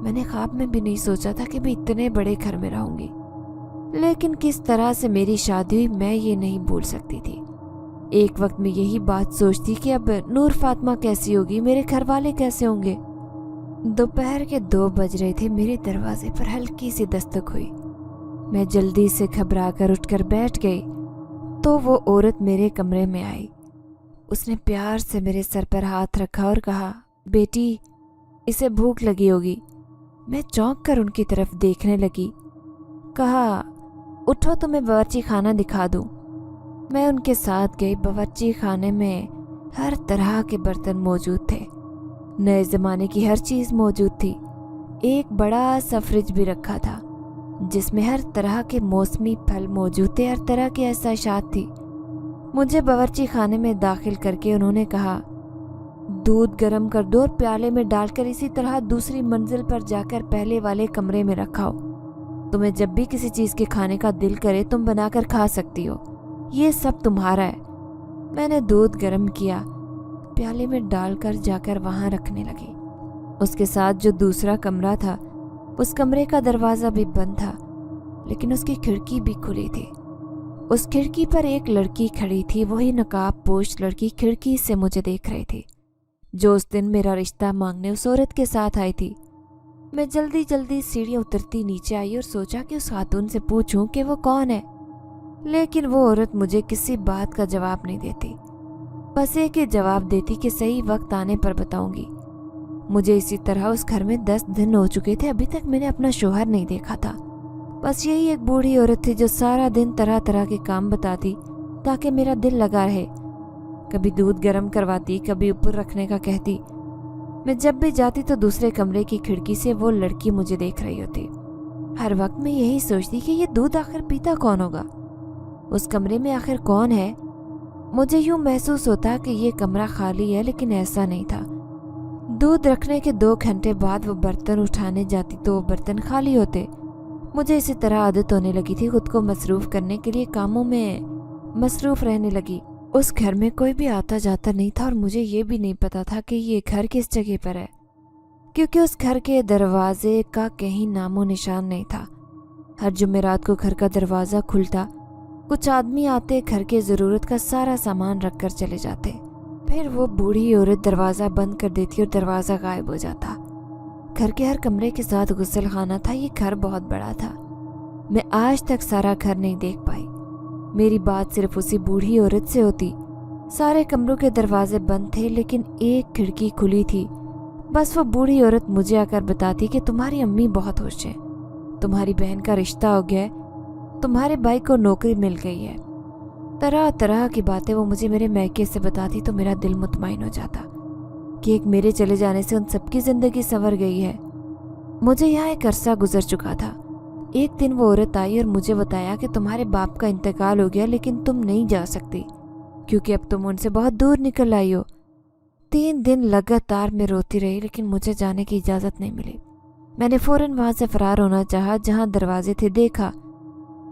मैंने ख्वाब में भी नहीं सोचा था कि मैं इतने बड़े घर में रहूंगी। लेकिन किस तरह से मेरी शादी हुई मैं ये नहीं भूल सकती थी। एक वक्त में यही बात सोचती कि अब नूर फातिमा कैसी होगी, मेरे घर वाले कैसे होंगे। दोपहर के 2 बज रहे थे। मेरे दरवाजे पर हल्की सी दस्तक हुई। मैं जल्दी से घबरा कर उठकर बैठ गई तो वो औरत मेरे कमरे में आई। उसने प्यार से मेरे सर पर हाथ रखा और कहा, बेटी इसे भूख लगी होगी। मैं चौंक कर उनकी तरफ देखने लगी। कहा, उठो तुम्हें बावर्ची खाना दिखा दूं। मैं उनके साथ गई। बावर्ची खाने में हर तरह के बर्तन मौजूद थे। नए ज़माने की हर चीज़ मौजूद थी। एक बड़ा सा फ्रिज भी रखा था जिसमें हर तरह के मौसमी फल मौजूद थे, हर तरह की एहसासात थी। मुझे बावर्ची खाने में दाखिल करके उन्होंने कहा, दूध गर्म कर दो और प्याले में डालकर इसी तरह दूसरी मंजिल पर जाकर पहले वाले कमरे में रखाओ। तुम्हें जब भी किसी चीज़ के खाने का दिल करे तुम बनाकर खा सकती हो, ये सब तुम्हारा है। मैंने दूध गर्म किया, प्याले में डालकर जाकर वहां रखने लगी। उसके साथ जो दूसरा कमरा था उस कमरे का दरवाज़ा भी बंद था, लेकिन उसकी खिड़की भी खुली थी। उस खिड़की पर एक लड़की खड़ी थी, वही नकाब पोश लड़की खिड़की से मुझे देख रही थी जो उस दिन मेरा रिश्ता मांगने उस औरत के साथ आई थी। मैं जल्दी जल्दी सीढ़ियाँ उतरती नीचे आई और सोचा कि उस खातून से पूछूं कि वो कौन है, लेकिन वो औरत मुझे किसी बात का जवाब नहीं देती। बस एक ही जवाब देती कि सही वक्त आने पर बताऊंगी। मुझे इसी तरह उस घर में 10 दिन हो चुके थे। अभी तक मैंने अपना शोहर नहीं देखा था। बस यही एक बूढ़ी औरत थी जो सारा दिन तरह तरह के काम बताती ताकि मेरा दिल लगा रहे। कभी दूध गर्म करवाती, कभी ऊपर रखने का कहती। मैं जब भी जाती तो दूसरे कमरे की खिड़की से वो लड़की मुझे देख रही होती। हर वक्त मैं यही सोचती कि ये दूध आखिर पीता कौन होगा, उस कमरे में आखिर कौन है। मुझे यूं महसूस होता कि ये कमरा खाली है, लेकिन ऐसा नहीं था। दूध रखने के 2 घंटे बाद वो बर्तन उठाने जाती तो वो बर्तन खाली होते। मुझे इसी तरह आदत होने लगी थी। खुद को मसरूफ़ करने के लिए कामों में मसरूफ़ रहने लगी। उस घर में कोई भी आता जाता नहीं था और मुझे ये भी नहीं पता था कि ये घर किस जगह पर है, क्योंकि उस घर के दरवाजे का कहीं नामो निशान नहीं था। हर जुमेरात को घर का दरवाज़ा खुलता, कुछ आदमी आते, घर के ज़रूरत का सारा सामान रख कर चले जाते। फिर वो बूढ़ी औरत दरवाज़ा बंद कर देती और दरवाज़ा गायब हो जाता। घर के हर कमरे के साथ गुस्ल खाना था। ये घर बहुत बड़ा था। मैं आज तक सारा घर नहीं देख पाई। मेरी बात सिर्फ उसी बूढ़ी औरत से होती। सारे कमरों के दरवाजे बंद थे, लेकिन एक खिड़की खुली थी। बस वो बूढ़ी औरत मुझे आकर बताती कि तुम्हारी अम्मी बहुत खुश है, तुम्हारी बहन का रिश्ता हो गया है, तुम्हारे भाई को नौकरी मिल गई है। तरह तरह की बातें वो मुझे मेरे मैके से बताती तो मेरा दिल मुतमईन हो जाता कि एक मेरे चले जाने से उन सबकी ज़िंदगी संवर गई है। मुझे यहाँ एक अरसा गुजर चुका था। एक दिन वो औरत आई और मुझे बताया कि तुम्हारे बाप का इंतकाल हो गया, लेकिन तुम नहीं जा सकती क्योंकि अब तुम उनसे बहुत दूर निकल आई हो। 3 दिन लगातार मैं रोती रही, लेकिन मुझे जाने की इजाज़त नहीं मिली। मैंने फ़ौरन वहाँ से फ़रार होना चाहा। जहाँ दरवाजे थे देखा,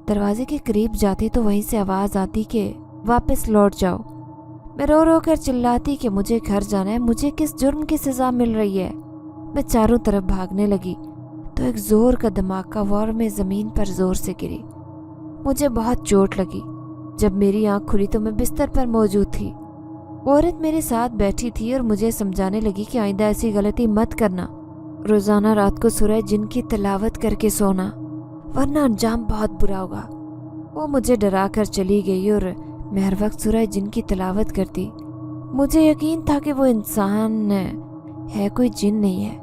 दरवाजे के करीब जाती तो वहीं से आवाज़ आती कि वापस लौट जाओ। मैं रो रो कर चिल्लाती कि मुझे घर जाना है, मुझे किस जुर्म की सज़ा मिल रही है। मैं चारों तरफ भागने लगी तो एक ज़ोर का धमाका हुआ और मैं ज़मीन पर ज़ोर से गिरी। मुझे बहुत चोट लगी। जब मेरी आँख खुली तो मैं बिस्तर पर मौजूद थी। वो औरत मेरे साथ बैठी थी और मुझे समझाने लगी कि आइंदा ऐसी गलती मत करना। रोज़ाना रात को सूरह जिन की तिलावत करके सोना, वरना अंजाम बहुत बुरा होगा। वो मुझे डरा कर चली गई और मैं हर वक्त सूरह जिन की तिलावत करती। मुझे यकीन था कि वो इंसान है, कोई जिन नहीं है,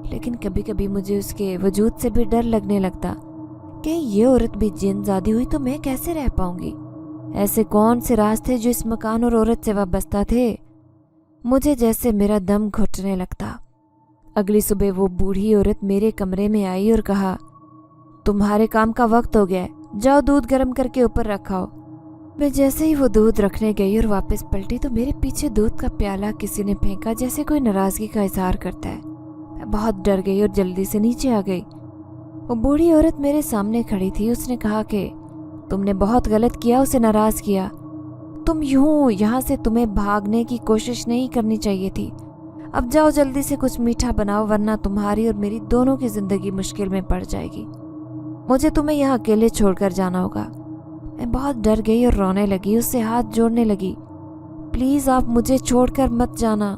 लेकिन कभी कभी मुझे उसके वजूद से भी डर लगने लगता कि ये औरत भी जिन ज़ादी हुई तो मैं कैसे रह पाऊंगी। ऐसे कौन से राज थे जो इस मकान और औरत से वाबस्ता थे। मुझे जैसे मेरा दम घुटने लगता। अगली सुबह वो बूढ़ी औरत मेरे कमरे में आई और कहा, तुम्हारे काम का वक्त हो गया है, जाओ दूध गर्म करके ऊपर रखाओ। मैं जैसे ही वो दूध रखने गई और वापस पलटी तो मेरे पीछे दूध का प्याला किसी ने फेंका, जैसे कोई नाराजगी का इजहार करता है। मैं बहुत डर गई और जल्दी से नीचे आ गई। वो बूढ़ी औरत मेरे सामने खड़ी थी। उसने कहा कि तुमने बहुत गलत किया, उसे नाराज किया। तुम यूं यहाँ से तुम्हें भागने की कोशिश नहीं करनी चाहिए थी। अब जाओ जल्दी से कुछ मीठा बनाओ, वरना तुम्हारी और मेरी दोनों की जिंदगी मुश्किल में पड़ जाएगी। मुझे तुम्हें यहाँ अकेले छोड़कर जाना होगा। मैं बहुत डर गई और रोने लगी, उससे हाथ जोड़ने लगी। प्लीज आप मुझे छोड़कर मत जाना,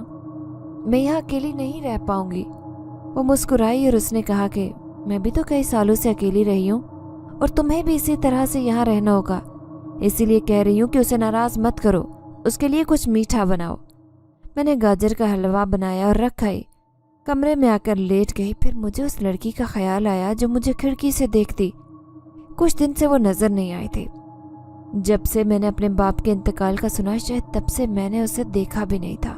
मैं यहाँ अकेली नहीं रह पाऊंगी। वो मुस्कुराई और उसने कहा कि मैं भी तो कई सालों से अकेली रही हूँ और तुम्हें भी इसी तरह से यहाँ रहना होगा, इसीलिए कह रही हूँ कि उसे नाराज मत करो, उसके लिए कुछ मीठा बनाओ। मैंने गाजर का हलवा बनाया और रख आई। कमरे में आकर लेट गई। फिर मुझे उस लड़की का ख्याल आया जो मुझे खिड़की से देखती। कुछ दिन से वो नजर नहीं आई थी। जब से मैंने अपने बाप के इंतकाल का सुना, शायद तब से मैंने उसे देखा भी नहीं था।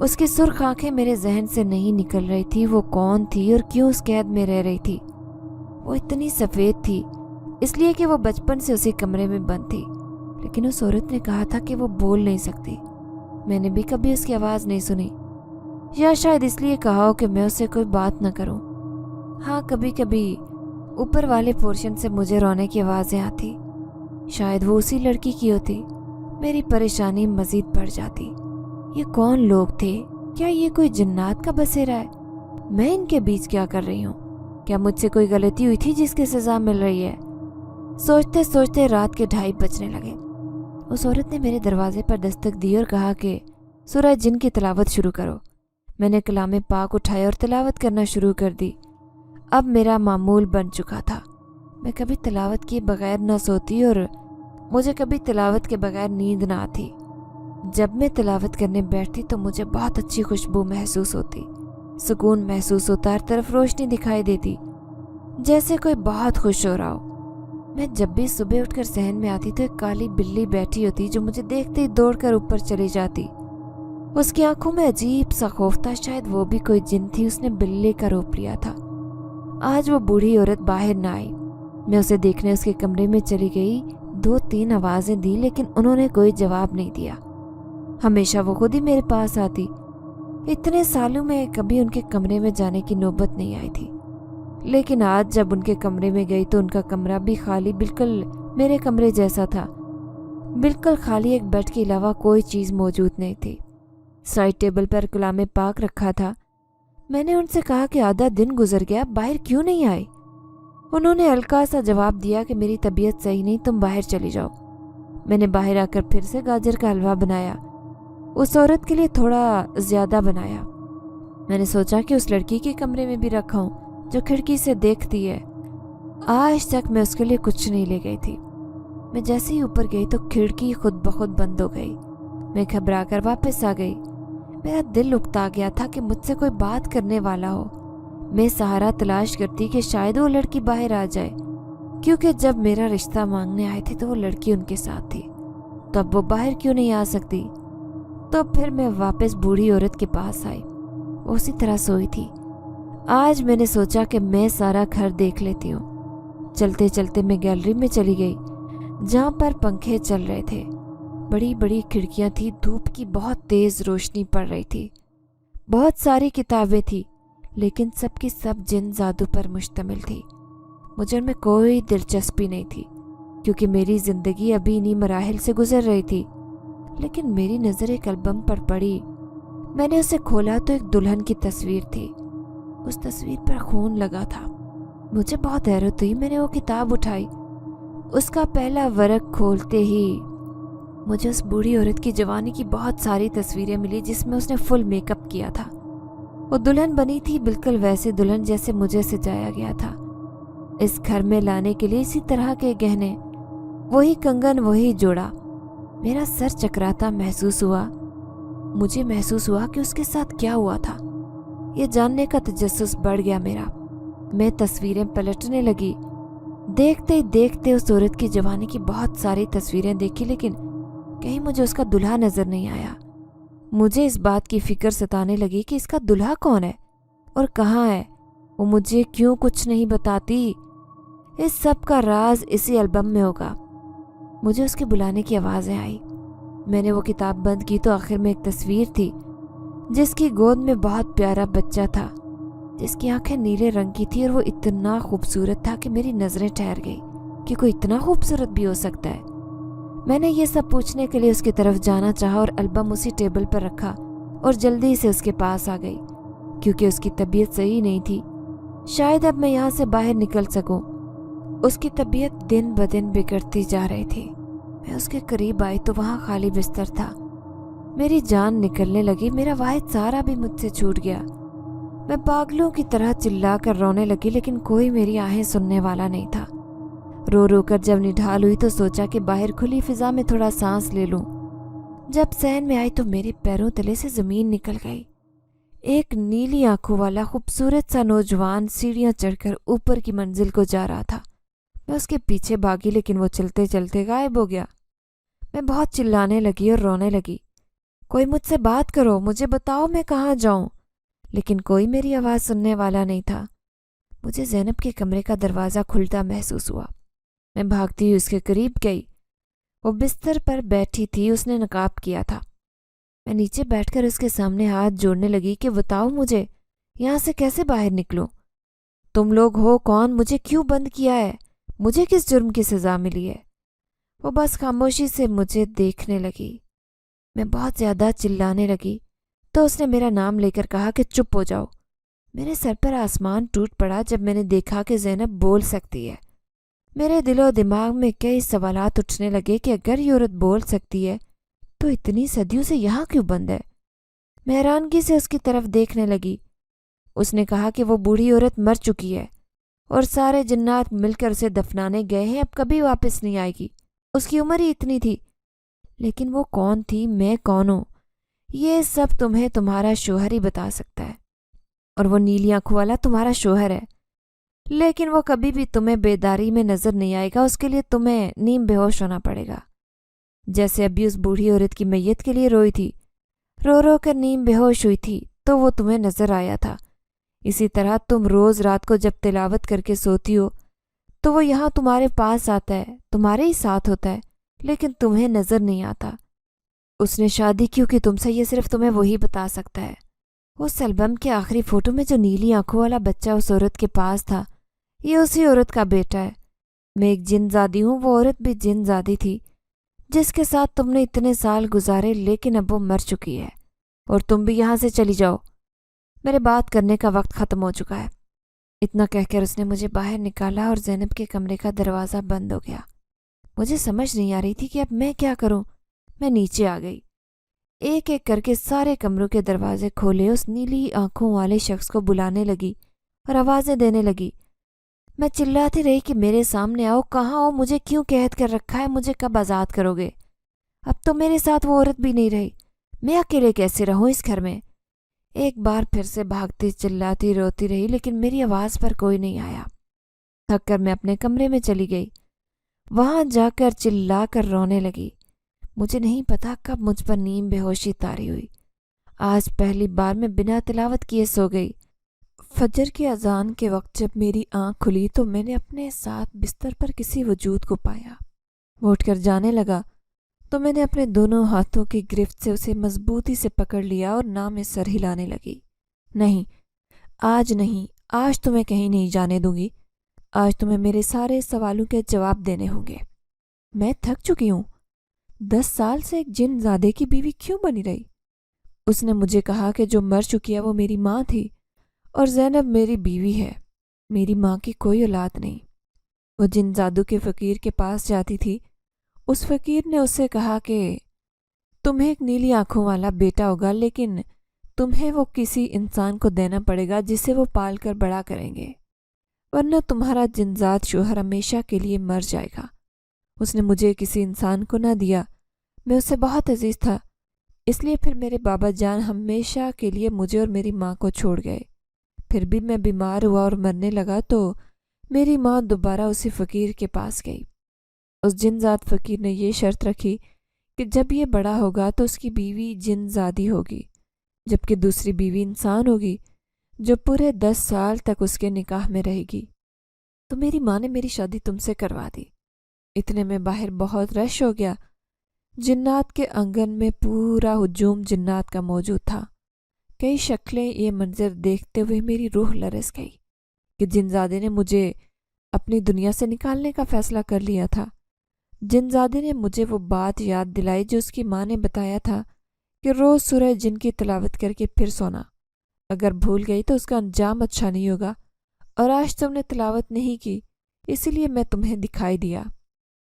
उसकी सुर्ख आंखें मेरे जहन से नहीं निकल रही थी। वो कौन थी और क्यों उस कैद में रह रही थी। वो इतनी सफ़ेद थी इसलिए कि वो बचपन से उसी कमरे में बंद थी, लेकिन उस औरत ने कहा था कि वो बोल नहीं सकती। मैंने भी कभी उसकी आवाज़ नहीं सुनी, या शायद इसलिए कहा हो कि मैं उससे कोई बात न करूं। हाँ, कभी कभी ऊपर वाले पोर्शन से मुझे रोने की आवाज़ें आती। शायद वो उसी लड़की की होती। मेरी परेशानी मजीद बढ़ जाती। ये कौन लोग थे? क्या ये कोई जिन्नात का बसेरा है? मैं इनके बीच क्या कर रही हूँ? क्या मुझसे कोई गलती हुई थी जिसकी सजा मिल रही है? सोचते सोचते रात के 2:30 बजने लगे। उस औरत ने मेरे दरवाजे पर दस्तक दी और कहा कि सूरह जिन की तिलावत शुरू करो। मैंने कलाम पाक उठाया और तिलावत करना शुरू कर दी। अब मेरा मामूल बन चुका था। मैं कभी तिलावत किए बगैर न सोती और मुझे कभी तिलावत के बगैर नींद न आती। जब मैं तिलावत करने बैठती तो मुझे बहुत अच्छी खुशबू महसूस होती, सुकून महसूस होता, हर तरफ रोशनी दिखाई देती, जैसे कोई बहुत खुश हो रहा हो। मैं जब भी सुबह उठकर सहन में आती तो एक काली बिल्ली बैठी होती जो मुझे देखते ही दौड़कर ऊपर चली जाती। उसकी आंखों में अजीब सा खौफ था, शायद वो भी कोई जिन थी, उसने बिल्ली का रूप लिया था। आज वो बूढ़ी औरत बाहर न आई। मैं उसे देखने उसके कमरे में चली गई। 2-3 आवाजें दी लेकिन उन्होंने कोई जवाब नहीं दिया। हमेशा वो खुद ही मेरे पास आती। इतने सालों में कभी उनके कमरे में जाने की नौबत नहीं आई थी, लेकिन आज जब उनके कमरे में गई तो उनका कमरा भी खाली, बिल्कुल मेरे कमरे जैसा था। बिल्कुल खाली, एक बेड के अलावा कोई चीज़ मौजूद नहीं थी। साइड टेबल पर कलाम पाक रखा था। मैंने उनसे कहा कि आधा दिन गुजर गया, बाहर क्यों नहीं आई? उन्होंने हल्का सा जवाब दिया कि मेरी तबीयत सही नहीं, तुम बाहर चली जाओ। मैंने बाहर आकर फिर से गाजर का हलवा बनाया, उस औरत के लिए थोड़ा ज़्यादा बनाया। मैंने सोचा कि उस लड़की के कमरे में भी रखाऊं जो खिड़की से देखती है। आज तक मैं उसके लिए कुछ नहीं ले गई थी। मैं जैसे ही ऊपर गई तो खिड़की खुद ब खुद बंद हो गई। मैं घबरा कर वापस आ गई। मेरा दिल उकता गया था कि मुझसे कोई बात करने वाला हो। मैं सहारा तलाश करती कि शायद वो लड़की बाहर आ जाए, क्योंकि जब मेरा रिश्ता मांगने आए थे तो वो लड़की उनके साथ थी। तो अब वो बाहर क्यों नहीं आ सकती? तो फिर मैं वापस बूढ़ी औरत के पास आई। वो उसी तरह सोई थी। आज मैंने सोचा कि मैं सारा घर देख लेती हूँ। चलते चलते मैं गैलरी में चली गई जहाँ पर पंखे चल रहे थे। बड़ी बड़ी खिड़कियाँ थी, धूप की बहुत तेज़ रोशनी पड़ रही थी। बहुत सारी किताबें थी, लेकिन सब की सब जिन जादू पर मुश्तमिल थी। मुझे उनमें कोई दिलचस्पी नहीं थी, क्योंकि मेरी ज़िंदगी अभी इन्हीं मराहिल से गुजर रही थी। लेकिन मेरी नज़र एक एल्बम पर पड़ी। मैंने उसे खोला तो एक दुल्हन की तस्वीर थी। उस तस्वीर पर खून लगा था। मुझे बहुत हैरत हुई। मैंने वो किताब उठाई। उसका पहला वर्क खोलते ही मुझे उस बूढ़ी औरत की जवानी की बहुत सारी तस्वीरें मिली जिसमें उसने फुल मेकअप किया था। वो दुल्हन बनी थी बिल्कुल वैसे दुल्हन जैसे मुझे सजाया गया था। इस घर में लाने के लिए इसी तरह के गहने, वही कंगन, वही जोड़ा। मेरा सर चकराता महसूस हुआ। मुझे महसूस हुआ कि उसके साथ क्या हुआ था। ये जानने का तजस्सुस बढ़ गया मेरा। मैं तस्वीरें पलटने लगी। देखते ही देखते उस औरत की जवानी की बहुत सारी तस्वीरें देखी, लेकिन कहीं मुझे उसका दुल्हा नजर नहीं आया। मुझे इस बात की फिक्र सताने लगी कि इसका दुल्हा कौन है और कहाँ है। वो मुझे क्यों कुछ नहीं बताती? इस सब का राज इसी एल्बम में होगा। मुझे उसके बुलाने की आवाज़ें आई। मैंने वो किताब बंद की तो आखिर में एक तस्वीर थी जिसकी गोद में बहुत प्यारा बच्चा था, जिसकी आंखें नीले रंग की थी और वो इतना खूबसूरत था कि मेरी नज़रें ठहर गई कि कोई इतना खूबसूरत भी हो सकता है। मैंने ये सब पूछने के लिए उसकी तरफ जाना चाहा और एल्बम उसी टेबल पर रखा और जल्दी से उसके पास आ गई, क्योंकि उसकी तबीयत सही नहीं थी। शायद अब मैं यहाँ से बाहर निकल सकूं। उसकी तबीयत दिन ब दिन बिगड़ती जा रही थी। मैं उसके करीब आई तो वहाँ खाली बिस्तर था। मेरी जान निकलने लगी। मेरा वाहिद सहारा भी मुझसे छूट गया। मैं पागलों की तरह चिल्लाकर रोने लगी, लेकिन कोई मेरी आहें सुनने वाला नहीं था। रो रो कर जब निढाल हुई तो सोचा कि बाहर खुली फिजा में थोड़ा सांस ले लूं। जब सहन में आई तो मेरे पैरों तले से जमीन निकल गई। एक नीली आंखों वाला खूबसूरत सा नौजवान सीढ़ियां चढ़कर ऊपर की मंजिल को जा रहा था। मैं उसके पीछे भागी, लेकिन वो चलते चलते गायब हो गया। मैं बहुत चिल्लाने लगी और रोने लगी, कोई मुझसे बात करो, मुझे बताओ मैं कहाँ जाऊं। लेकिन कोई मेरी आवाज़ सुनने वाला नहीं था। मुझे ज़ैनब के कमरे का दरवाज़ा खुलता महसूस हुआ। मैं भागती हुई उसके करीब गई। वो बिस्तर पर बैठी थी, उसने नकाब किया था। मैं नीचे बैठकर उसके सामने हाथ जोड़ने लगी कि बताओ मुझे यहाँ से कैसे बाहर निकलूं। तुम लोग हो कौन? मुझे क्यों बंद किया है? मुझे किस जुर्म की सज़ा मिली है? वो बस खामोशी से मुझे देखने लगी। मैं बहुत ज़्यादा चिल्लाने लगी तो उसने मेरा नाम लेकर कहा कि चुप हो जाओ। मेरे सर पर आसमान टूट पड़ा जब मैंने देखा कि ज़ैनब बोल सकती है। मेरे दिलो दिमाग में कई सवालात उठने लगे कि अगर ये औरत बोल सकती है तो इतनी सदियों से यहाँ क्यों बंद है। मैं हैरानगी से उसकी तरफ देखने लगी। उसने कहा कि वो बूढ़ी औरत मर चुकी है और सारे जिन्नात मिलकर उसे दफनाने गए हैं, अब कभी वापस नहीं आएगी। उसकी उम्र ही इतनी थी। लेकिन वो कौन थी, मैं कौन हूँ, ये सब तुम्हें तुम्हारा शोहर ही बता सकता है। और वो नीली आंखों वाला तुम्हारा शोहर है, लेकिन वो कभी भी तुम्हें बेदारी में नजर नहीं आएगा। उसके लिए तुम्हें नीम बेहोश होना पड़ेगा। जैसे अभी उस बूढ़ी औरत की मैयत के लिए रोई थी, रो रो कर नीम बेहोश हुई थी तो वो तुम्हें नजर आया था। इसी तरह तुम रोज रात को जब तिलावत करके सोती हो तो वो यहाँ तुम्हारे पास आता है, तुम्हारे ही साथ होता है, लेकिन तुम्हें नजर नहीं आता। उसने शादी क्यों की तुमसे, ये सिर्फ तुम्हें वही बता सकता है। उस एल्बम के आखिरी फोटो में जो नीली आंखों वाला बच्चा उस औरत के पास था, ये उसी औरत का बेटा है। मैं एक जिनजादी हूँ, वो औरत भी जिनजादी थी जिसके साथ तुमने इतने साल गुजारे, लेकिन अब वो मर चुकी है। और तुम भी यहाँ से चली जाओ, मेरे बात करने का वक्त ख़त्म हो चुका है। इतना कहकर उसने मुझे बाहर निकाला और ज़ैनब के कमरे का दरवाज़ा बंद हो गया। मुझे समझ नहीं आ रही थी कि अब मैं क्या करूं। मैं नीचे आ गई। एक एक करके सारे कमरों के दरवाजे खोले, उस नीली आंखों वाले शख्स को बुलाने लगी और आवाज़ें देने लगी। मैं चिल्लाती रही कि मेरे सामने आओ, कहाँ हो, मुझे क्यों कैद कर रखा है, मुझे कब आज़ाद करोगे। अब तो मेरे साथ वो औरत भी नहीं रही, मैं अकेले कैसे रहूं इस घर में। एक बार फिर से भागती चिल्लाती रोती रही, लेकिन मेरी आवाज़ पर कोई नहीं आया। थक कर मैं अपने कमरे में चली गई। वहां जाकर चिल्ला कर रोने लगी। मुझे नहीं पता कब मुझ पर नींद बेहोशी तारी हुई। आज पहली बार मैं बिना तिलावत किए सो गई। फजर की अजान के वक्त जब मेरी आंख खुली तो मैंने अपने साथ बिस्तर पर किसी वजूद को पाया। वो उठकर जाने लगा तो मैंने अपने दोनों हाथों की गिरफ्त से उसे मजबूती से पकड़ लिया और ना में सर हिलाने लगी। नहीं, आज तुम्हें कहीं नहीं जाने दूंगी। आज तुम्हें मेरे सारे सवालों के जवाब देने होंगे। मैं थक चुकी हूँ। 10 साल से एक जिनजादे की बीवी क्यों बनी रही। उसने मुझे कहा कि जो मर चुकी है वो मेरी माँ थी और ज़ैनब मेरी बीवी है। मेरी माँ की कोई औलाद नहीं। वो जिनजादू के फ़कीर के पास जाती थी। उस फ़कीर ने उससे कहा कि तुम्हें एक नीली आंखों वाला बेटा होगा, लेकिन तुम्हें वो किसी इंसान को देना पड़ेगा जिसे वो पाल कर बड़ा करेंगे, वरना तुम्हारा जिनजाद शोहर हमेशा के लिए मर जाएगा। उसने मुझे किसी इंसान को ना दिया। मैं उससे बहुत अजीज था, اس لیے پھر میرے بابا جان ہمیشہ کے لیے مجھے اور میری ماں کو چھوڑ گئے۔ پھر بھی میں بیمار ہوا اور مرنے لگا تو میری ماں دوبارہ اسی فقیر کے پاس گئی۔ اس جن زاد فقیر نے یہ شرط رکھی کہ جب یہ بڑا ہوگا تو اس کی بیوی جن زادی ہوگی، جبکہ دوسری بیوی انسان ہوگی جو پورے 10 سال تک اس کے نکاح میں رہے گی۔ تو میری ماں نے میری شادی تم سے کروا دی۔ اتنے میں باہر بہت رش ہو گیا۔ جنات کے آنگن میں پورا ہجوم جنات کا موجود تھا۔ کئی شکلیں یہ منظر دیکھتے ہوئے میری روح لرز گئی کہ جنزادے نے مجھے اپنی دنیا سے نکالنے کا فیصلہ کر لیا تھا۔ جنزادے نے مجھے وہ بات یاد دلائی جو اس کی ماں نے بتایا تھا کہ روز سورہ جن کی تلاوت کر کے پھر سونا، اگر بھول گئی تو اس کا انجام اچھا نہیں ہوگا، اور آج تم نے تلاوت نہیں کی اسی لیے میں تمہیں دکھائی دیا۔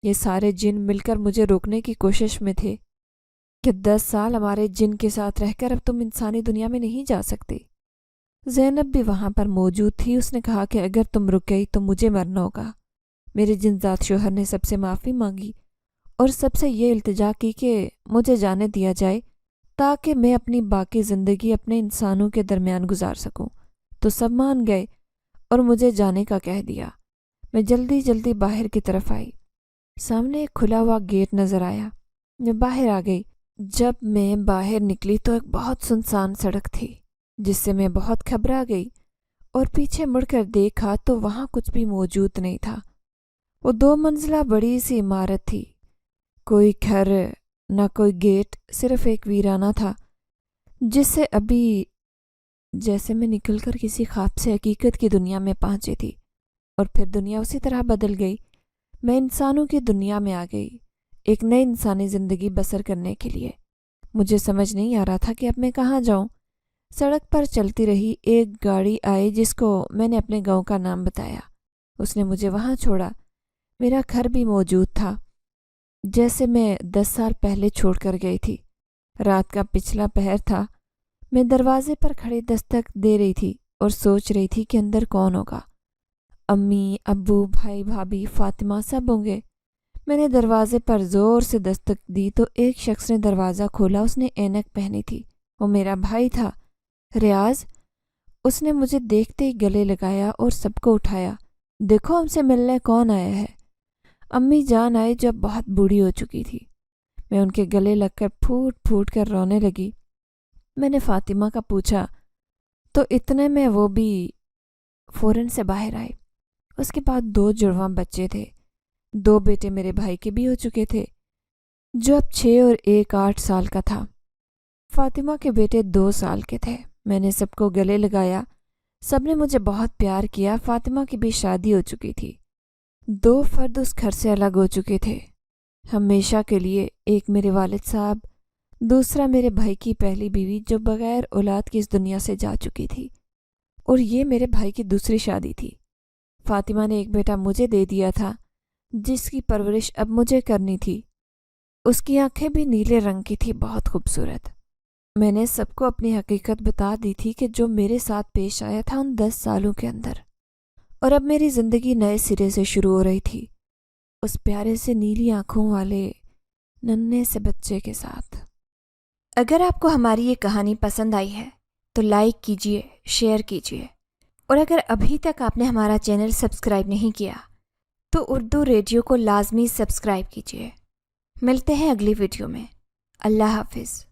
یہ سارے جن مل کر مجھے روکنے کی کوشش میں تھے کہ 10 سال ہمارے جن کے ساتھ رہ کر اب تم انسانی دنیا میں نہیں جا سکتی۔ زینب بھی وہاں پر موجود تھی۔ اس نے کہا کہ اگر تم رک گئی تو مجھے مرنا ہوگا۔ میرے جنزاد شوہر نے سب سے معافی مانگی اور سب سے یہ التجا کی کہ مجھے جانے دیا جائے تاکہ میں اپنی باقی زندگی اپنے انسانوں کے درمیان گزار سکوں۔ تو سب مان گئے اور مجھے جانے کا کہہ دیا۔ میں جلدی جلدی باہر کی طرف آئی۔ سامنے ایک کھلا ہوا گیٹ نظر آیا۔ میں باہر آ گئی۔ جب میں باہر نکلی تو ایک بہت سنسان سڑک تھی جس سے میں بہت گھبرا گئی اور پیچھے مڑ کر دیکھا تو وہاں کچھ بھی موجود نہیں تھا۔ وہ 2 منزلہ بڑی سی عمارت تھی، کوئی گھر نہ کوئی گیٹ، صرف ایک ویرانہ تھا جس سے ابھی جیسے میں نکل کر کسی خواب سے حقیقت کی دنیا میں پہنچی تھی، اور پھر دنیا اسی طرح بدل گئی۔ میں انسانوں کی دنیا میں آ گئی، ایک نئی انسانی زندگی بسر کرنے کے لیے۔ مجھے سمجھ نہیں آ رہا تھا کہ اب میں کہاں جاؤں۔ سڑک پر چلتی رہی، ایک گاڑی آئی جس کو میں نے اپنے گاؤں کا نام بتایا۔ اس نے مجھے وہاں چھوڑا۔ میرا گھر بھی موجود تھا جیسے میں 10 سال پہلے چھوڑ کر گئی تھی۔ رات کا پچھلا پہر تھا۔ میں دروازے پر کھڑی دستک دے رہی تھی اور سوچ رہی تھی کہ اندر کون ہوگا۔ امی، ابو، بھائی، بھابھی، فاطمہ سب ہوں گے۔ میں نے دروازے پر زور سے دستک دی تو ایک شخص نے دروازہ کھولا۔ اس نے اینک پہنی تھی۔ وہ میرا بھائی تھا، ریاض۔ اس نے مجھے دیکھتے ہی گلے لگایا اور سب کو اٹھایا۔ دیکھو ہم سے ملنے کون آیا ہے۔ امی جان آئی جو اب بہت بوڑھی ہو چکی تھی۔ میں ان کے گلے لگ کر پھوٹ پھوٹ کر رونے لگی۔ میں نے فاطمہ کا پوچھا تو اتنے میں وہ بھی فوراً سے باہر آئی۔ اس کے بعد 2 جڑواں بچے تھے۔ 2 بیٹے میرے بھائی کے بھی ہو چکے تھے جو اب 6 اور ایک 8 سال کا تھا۔ فاطمہ کے بیٹے 2 سال کے تھے۔ میں نے سب کو گلے لگایا۔ سب نے مجھے بہت پیار کیا۔ فاطمہ کی بھی شادی ہو چکی تھی۔ 2 فرد اس گھر سے الگ ہو چکے تھے ہمیشہ کے لیے، ایک میرے والد صاحب، دوسرا میرے بھائی کی پہلی بیوی جو بغیر اولاد کی اس دنیا سے جا چکی تھی، اور یہ میرے بھائی کی دوسری شادی تھی۔ فاطمہ نے ایک بیٹا مجھے دے دیا تھا جس کی پرورش اب مجھے کرنی تھی۔ اس کی آنکھیں بھی نیلے رنگ کی تھی، بہت خوبصورت۔ میں نے سب کو اپنی حقیقت بتا دی تھی کہ جو میرے ساتھ پیش آیا تھا ان 10 سالوں کے اندر، اور اب میری زندگی نئے سرے سے شروع ہو رہی تھی، اس پیارے سے نیلی آنکھوں والے ننھے سے بچے کے ساتھ۔ اگر آپ کو ہماری یہ کہانی پسند آئی ہے تو لائک کیجیے، شیئر کیجیے، اور اگر ابھی تک آپ نے ہمارا چینل سبسکرائب نہیں کیا تو اردو ریڈیو کو لازمی سبسکرائب کیجیے۔ ملتے ہیں اگلی ویڈیو میں۔ اللہ حافظ۔